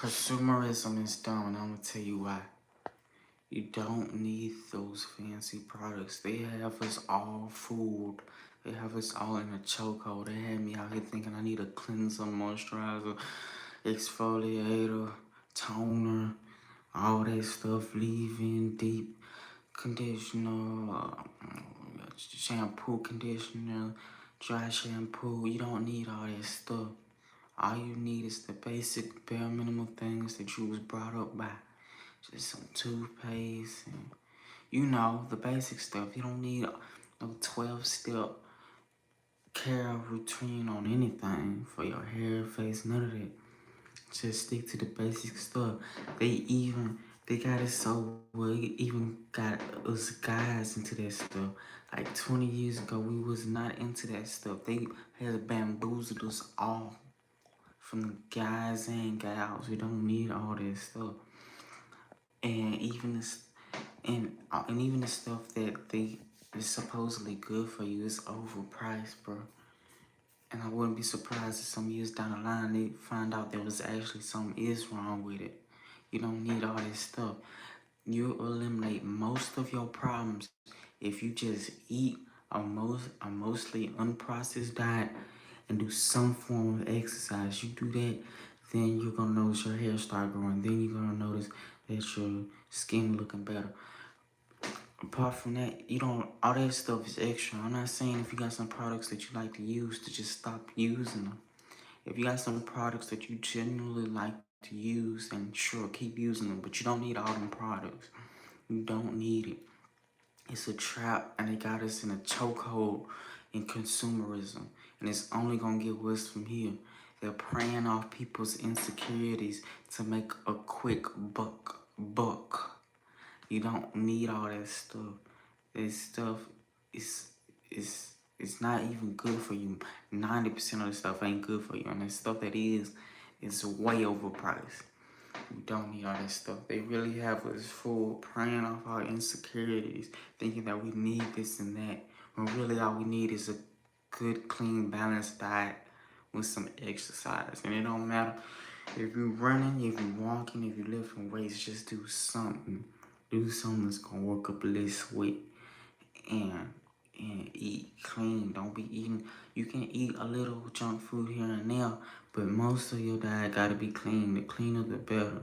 Consumerism is dumb, and I'm gonna tell you why. You don't need those fancy products. They have us all fooled. They have us all in a chokehold. They had me out here thinking I need a cleanser, moisturizer, exfoliator, toner, all that stuff, leave-in, deep conditioner, shampoo, conditioner, dry shampoo. You don't need all that stuff. All you need is the basic bare minimum things that you was brought up by. Just some toothpaste and, the basic stuff. You don't need no 12-step care routine on anything for your hair, face, none of that. Just stick to the basic stuff. They got it so well, it even got us guys into that stuff. Like 20 years ago, we was not into that stuff. They had bamboozled us all. From the guys and gals, we don't need all that stuff. And even this, and even the stuff that they is supposedly good for you is overpriced, bro. And I wouldn't be surprised if some years down the line they find out there was actually something is wrong with it. You don't need all this stuff. You eliminate most of your problems if you just eat a mostly unprocessed diet and do some form of exercise. You do that, then you're gonna notice your hair start growing. Then you're gonna notice that your skin looking better. Apart from that, all that stuff is extra. I'm not saying if you got some products that you like to use to just stop using them. If you got some products that you genuinely like to use, then sure, keep using them, but you don't need all them products. You don't need it. It's a trap, and they got us in a chokehold in consumerism, and it's only gonna get worse from here. They're preying off people's insecurities to make a quick buck. You don't need all that stuff. This stuff is not even good for you. 90% of the stuff ain't good for you, and the stuff that is way overpriced. You don't need all that stuff. They really have us fooled, preying off our insecurities, thinking that we need this and that, when really all we need is a good, clean, balanced diet with some exercise. And it don't matter if you're running, if you're walking, if you're lifting weights, just do something. Do something that's gonna work up a little sweat and eat clean. Don't be eating. You can eat a little junk food here and there, but most of your diet gotta be clean. The cleaner, the better.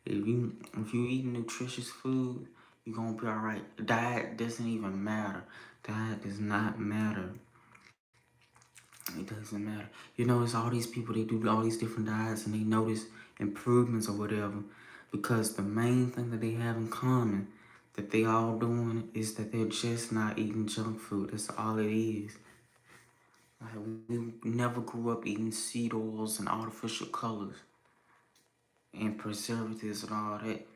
If you eat nutritious food, you're gonna be alright. Diet doesn't even matter. Diet does not matter. It doesn't matter. You notice all these people, they do all these different diets and they notice improvements or whatever, because the main thing that they have in common that they all doing is that they're just not eating junk food. That's all it is. Like, we never grew up eating seed oils and artificial colors and preservatives and all that.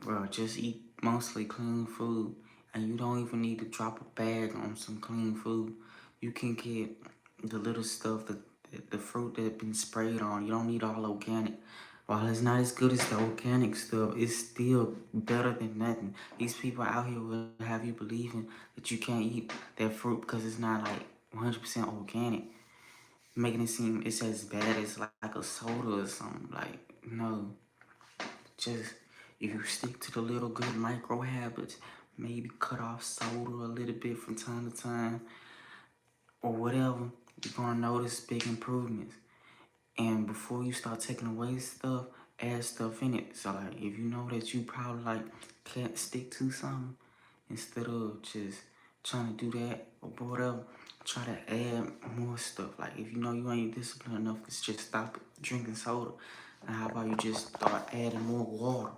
Bro, just eat mostly clean food. And you don't even need to drop a bag on some clean food. You can get the little stuff, the fruit that been sprayed on. You don't need all organic. While it's not as good as the organic stuff, it's still better than nothing. These people out here will have you believing that you can't eat that fruit because it's not like 100% organic. Making it seem it's as bad as like a soda or something. Like, no. Just, if you stick to the little good micro habits, maybe cut off soda a little bit from time to time, or whatever, you're gonna notice big improvements. And before you start taking away stuff, add stuff in it. So like, if you know that you probably like can't stick to something, instead of just trying to do that or whatever, try to add more stuff. Like if you know you ain't disciplined enough, it's just stop drinking soda. And how about you just start adding more water?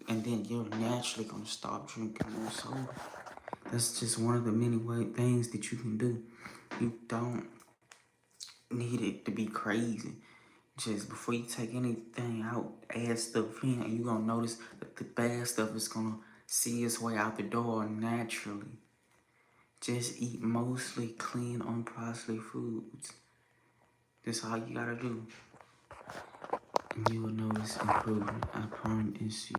And then you're naturally gonna start drinking more soda. That's just one of the many things that you can do. You don't need it to be crazy. Just before you take anything out, add stuff in, and you're gonna notice that the bad stuff is gonna see its way out the door naturally. Just eat mostly clean, unprocessed foods. That's all you gotta do. And you will notice improvement. I promise you.